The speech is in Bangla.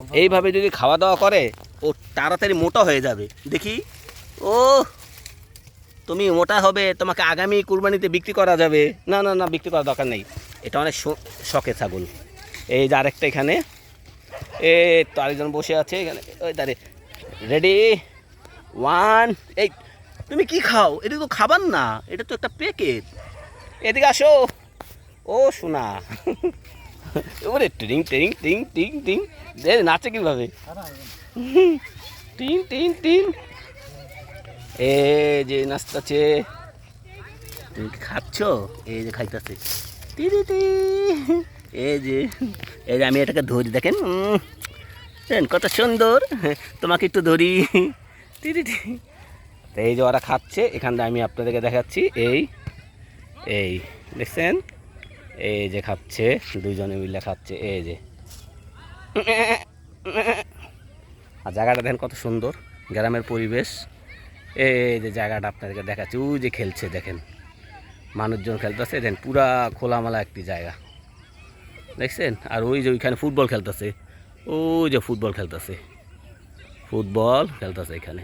এইভাবে যদি খাওয়া দাওয়া করে ও তাড়াতাড়ি মোটা হয়ে যাবে। দেখি, ও তুমি মোটা হবে, তোমাকে আগামী কুরবানিতে বিক্রি করা যাবে। না না না, বিক্রি করার দরকার নেই, এটা অনেক শখে ছাগল। এই যে আরেকটা এখানে, এ তো আরেকজন বসে আছে এখানে, ওই দাঁড়ে রেডি ওয়ান। এই তুমি কি খাও? এটা তো খাবার না, এটা তো একটা প্যাকেট। এদিকে আসো, ও শোনা। ওরে টিং টিং টিং টিং টিং, নাচে কিভাবে, টিং টিং টিং। এ যে নাচতেছে, তুমি কি খাচ্ছ? এই যে খাইতেছে, এই যে, এই যে আমি এটাকে ধরি, দেখেন কত সুন্দর। তোমাকে একটু ধরি, এই যে ওরা খাচ্ছে এখানটা, আমি আপনাদেরকে দেখাচ্ছি। এই এই দেখছেন, এই যে খাচ্ছে, দুইজনে মিলে খাচ্ছে, এই যে। আর জায়গাটা দেখেন কত সুন্দর, গ্রামের পরিবেশ। এই যে জায়গাটা আপনাদেরকে দেখাচ্ছি, ওই যে খেলছে দেখেন, মানুষজন খেলতেছে, দেখেন পুরা খোলামেলা একটি জায়গা, দেখছেন। আর ওই যে ওইখানে ফুটবল খেলতেছে, ওই যে ফুটবল খেলতেছে এখানে।